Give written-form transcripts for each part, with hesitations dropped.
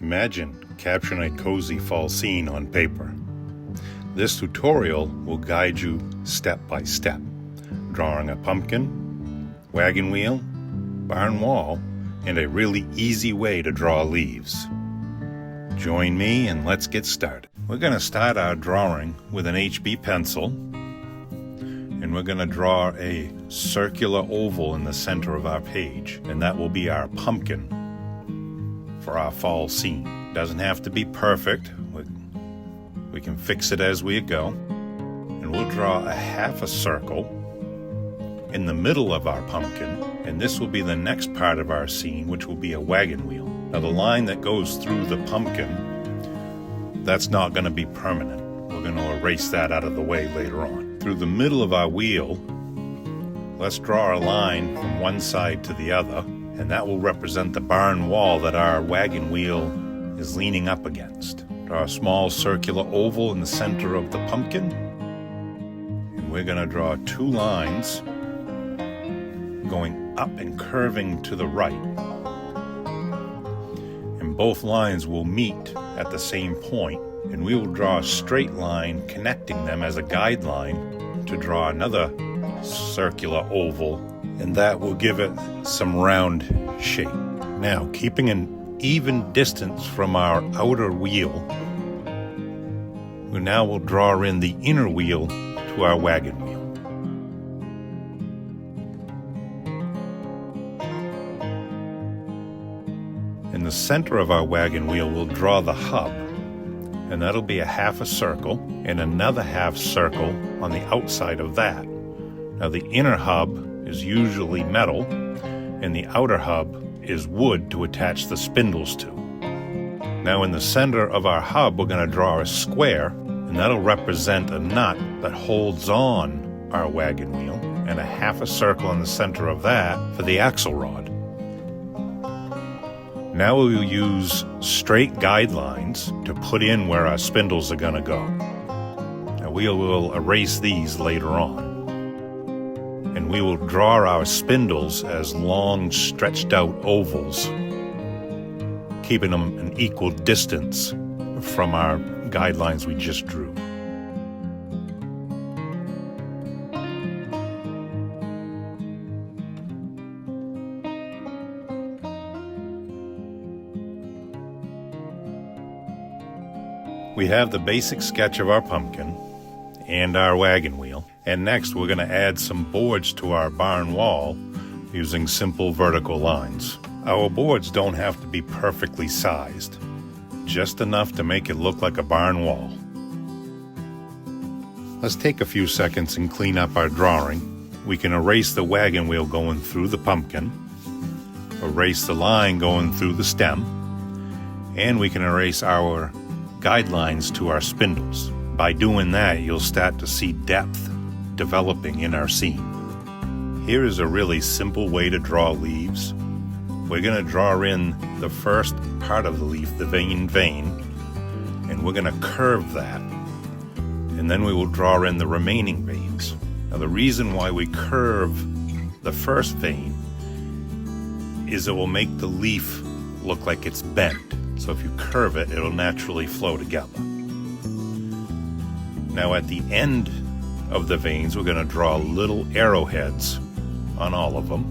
Imagine capturing a cozy fall scene on paper. This tutorial will guide you step by step, drawing a pumpkin, wagon wheel, barn wall, and a really easy way to draw leaves. Join me and let's get started. We're going to start our drawing with an HB pencil, and we're going to draw a circular oval in the center of our page, and that will be our pumpkin for our fall scene. Doesn't have to be perfect. We can fix it as we go. And we'll draw a half a circle in the middle of our pumpkin, and this will be the next part of our scene, which will be a wagon wheel. Now the line that goes through the pumpkin, that's not going to be permanent. We're going to erase that out of the way later on. Through the middle of our wheel, let's draw a line from one side to the other, and that will represent the barn wall that our wagon wheel is leaning up against. Draw a small circular oval in the center of the pumpkin, and we're going to draw two lines going up and curving to the right. And both lines will meet at the same point, and we will draw a straight line connecting them as a guideline to draw another circular oval, and that will give it some round shape. Now, keeping an even distance from our outer wheel, we now will draw in the inner wheel to our wagon wheel. In the center of our wagon wheel, we'll draw the hub, and that'll be a half a circle and another half circle on the outside of that. Now the inner hub is usually metal, and the outer hub is wood to attach the spindles to. Now in the center of our hub, we're going to draw a square, and that'll represent a nut that holds on our wagon wheel, and a half a circle in the center of that for the axle rod. Now we will use straight guidelines to put in where our spindles are going to go. Now we will erase these later on. And we will draw our spindles as long, stretched out ovals, keeping them an equal distance from our guidelines we just drew. We have the basic sketch of our pumpkin and our wagon wheel. And next we're going to add some boards to our barn wall using simple vertical lines. Our boards don't have to be perfectly sized, just enough to make it look like a barn wall. Let's take a few seconds and clean up our drawing. We can erase the wagon wheel going through the pumpkin, erase the line going through the stem, and we can erase our guidelines to our spindles. By doing that, you'll start to see depth developing in our scene. Here is a really simple way to draw leaves. We're going to draw in the first part of the leaf, the vein, and we're going to curve that. And then we will draw in the remaining veins. Now the reason why we curve the first vein is it will make the leaf look like it's bent. So if you curve it, it'll naturally flow together. Now at the end of the veins, we're going to draw little arrowheads on all of them.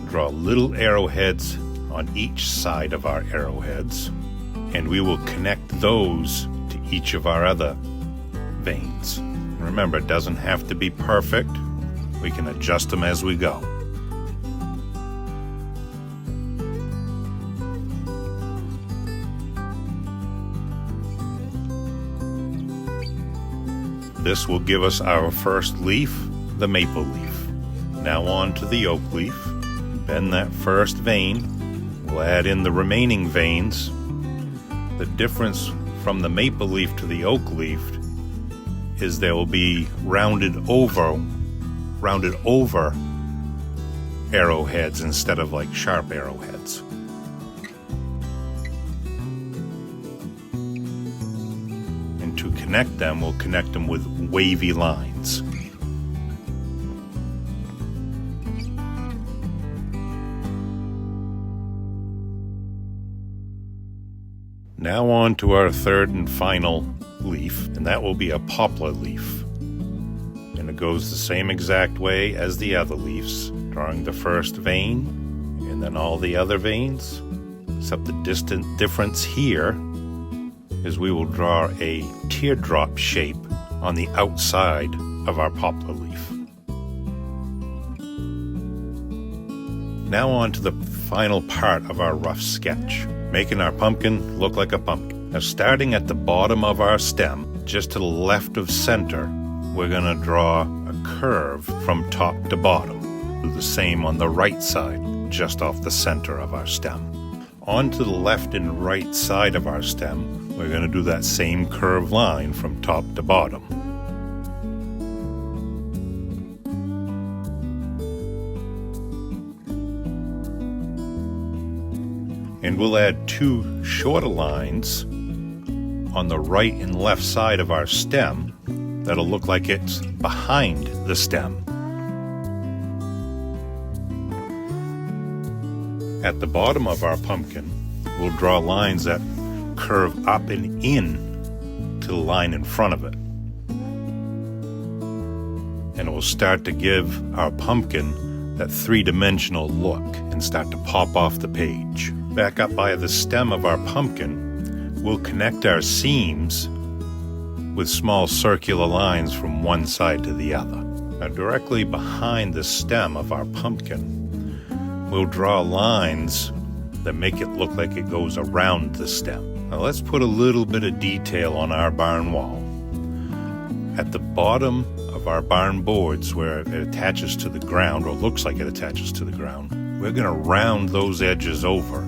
Draw little arrowheads on each side of our arrowheads, and we will connect those to each of our other veins. Remember, it doesn't have to be perfect. We can adjust them as we go. This will give us our first leaf, the maple leaf. Now on to the oak leaf. Bend that first vein. We'll add in the remaining veins. The difference from the maple leaf to the oak leaf is there will be rounded over arrowheads instead of like sharp arrowheads. And to connect them, we'll connect them with wavy lines. Now on to our third and final leaf, and that will be a poplar leaf. And it goes the same exact way as the other leaves, drawing the first vein and then all the other veins, except the distant difference here is we will draw a teardrop shape on the outside of our poplar leaf. Now on to the final part of our rough sketch, making our pumpkin look like a pumpkin. Now starting at the bottom of our stem, just to the left of center, we're going to draw a curve from top to bottom. Do the same on the right side, just off the center of our stem. On to the left and right side of our stem, we're going to do that same curved line from top to bottom. And we'll add two shorter lines on the right and left side of our stem that'll look like it's behind the stem. At the bottom of our pumpkin, we'll draw lines that curve up and in to the line in front of it. And it will start to give our pumpkin that three-dimensional look and start to pop off the page. Back up by the stem of our pumpkin, we'll connect our seams with small circular lines from one side to the other. Now directly behind the stem of our pumpkin, we'll draw lines that make it look like it goes around the stem. Now let's put a little bit of detail on our barn wall. At the bottom of our barn boards, where it attaches to the ground, or looks like it attaches to the ground, we're going to round those edges over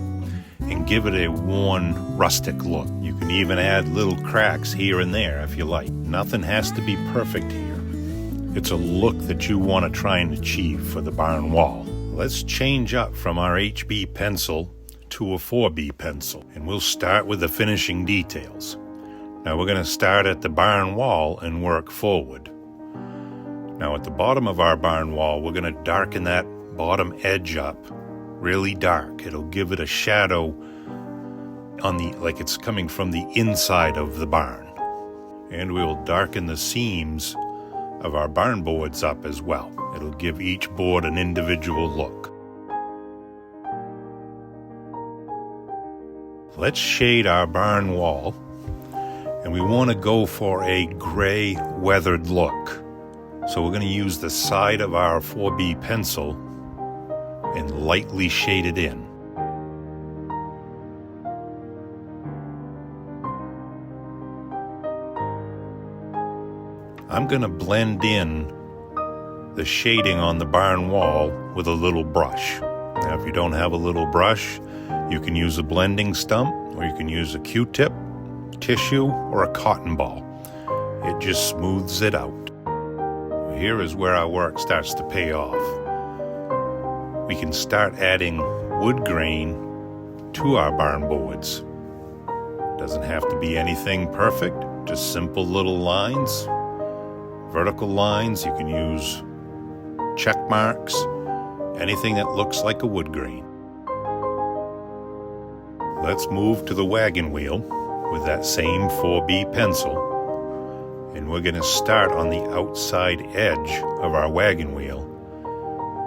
and give it a worn, rustic look. You can even add little cracks here and there if you like. Nothing has to be perfect here. It's a look that you want to try and achieve for the barn wall. Let's change up from our HB pencil to a 4B pencil, and we'll start with the finishing details. Now we're going to start at the barn wall and work forward. Now at the bottom of our barn wall, we're going to darken that bottom edge up really dark. It'll give it a shadow on the, like it's coming from the inside of the barn. And we'll darken the seams of our barn boards up as well. It'll give each board an individual look. Let's shade our barn wall, and we want to go for a gray weathered look. So we're going to use the side of our 4B pencil and lightly shade it in. I'm going to blend in the shading on the barn wall with a little brush. Now if you don't have a little brush, you can use a blending stump, or you can use a Q-tip, tissue, or a cotton ball. It just smooths it out. Here is where our work starts to pay off. We can start adding wood grain to our barn boards. Doesn't have to be anything perfect, just simple little lines, vertical lines. You can use check marks, anything that looks like a wood grain. Let's move to the wagon wheel with that same 4B pencil, and we're going to start on the outside edge of our wagon wheel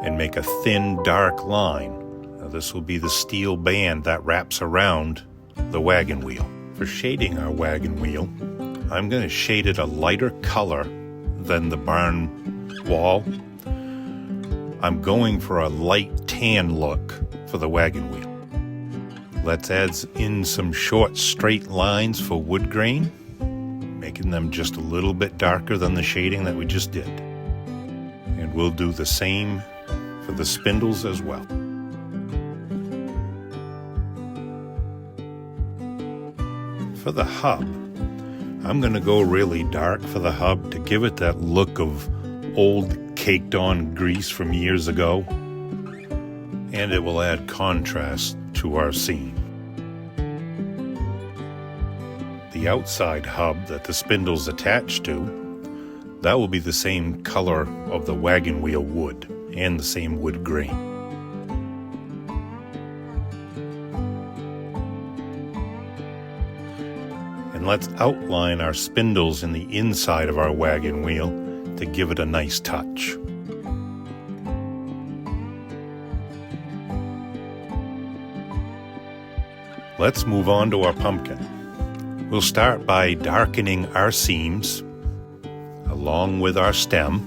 and make a thin, dark line. Now this will be the steel band that wraps around the wagon wheel. For shading our wagon wheel, I'm going to shade it a lighter color than the barn wall. I'm going for a light tan look for the wagon wheel. Let's add in some short, straight lines for wood grain, making them just a little bit darker than the shading that we just did. And we'll do the same for the spindles as well. For the hub, I'm going to go really dark for the hub to give it that look of old caked on grease from years ago, and it will add contrast to our scene. The outside hub that the spindle's attached to, that will be the same color of the wagon wheel wood and the same wood grain. let's outline our spindles in the inside of our wagon wheel to give it a nice touch. Let's move on to our pumpkin. We'll start by darkening our seams along with our stem.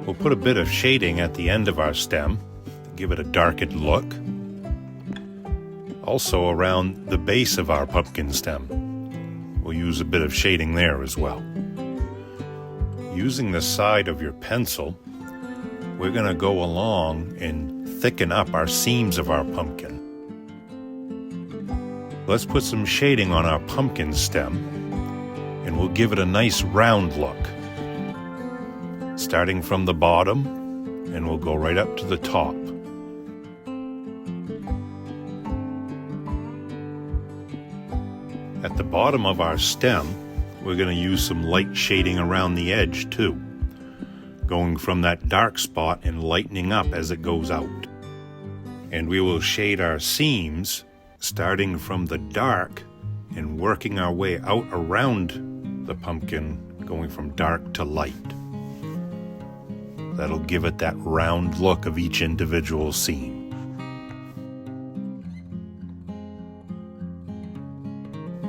We'll put a bit of shading at the end of our stem to give it a darkened look. Also around the base of our pumpkin stem, we'll use a bit of shading there as well. Using the side of your pencil, we're going to go along and thicken up our seams of our pumpkin. Let's put some shading on our pumpkin stem, and we'll give it a nice round look. Starting from the bottom, and we'll go right up to the top. At the bottom of our stem, we're going to use some light shading around the edge too, going from that dark spot and lightening up as it goes out. And we will shade our seams starting from the dark and working our way out around the pumpkin, going from dark to light. That'll give it that round look of each individual seam.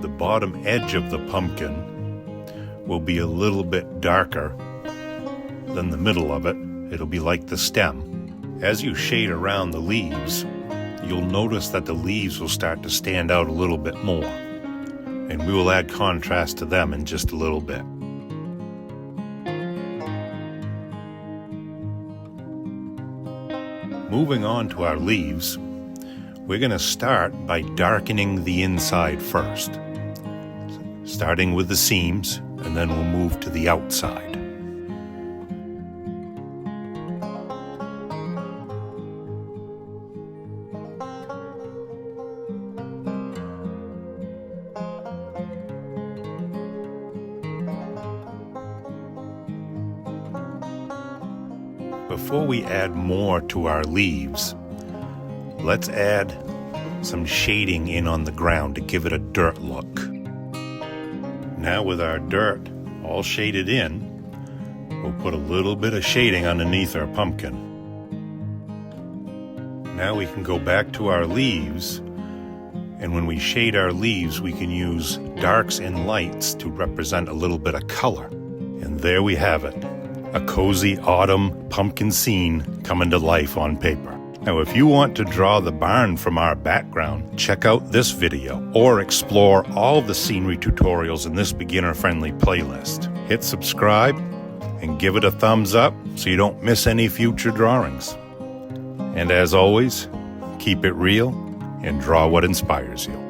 The bottom edge of the pumpkin will be a little bit darker than the middle of it. It'll be like the stem. As you shade around the leaves, you'll notice that the leaves will start to stand out a little bit more, and we will add contrast to them in just a little bit. Moving on to our leaves, we're going to start by darkening the inside first, starting with the seams, and then we'll move to the outside. Before we add more to our leaves, let's add some shading in on the ground to give it a dirt look. Now with our dirt all shaded in, we'll put a little bit of shading underneath our pumpkin. Now we can go back to our leaves, and when we shade our leaves, we can use darks and lights to represent a little bit of color. And there we have it. A cozy autumn pumpkin scene coming to life on paper. Now, if you want to draw the barn from our background, check out this video or explore all the scenery tutorials in this beginner-friendly playlist. Hit subscribe and give it a thumbs up so you don't miss any future drawings. And as always, keep it real and draw what inspires you.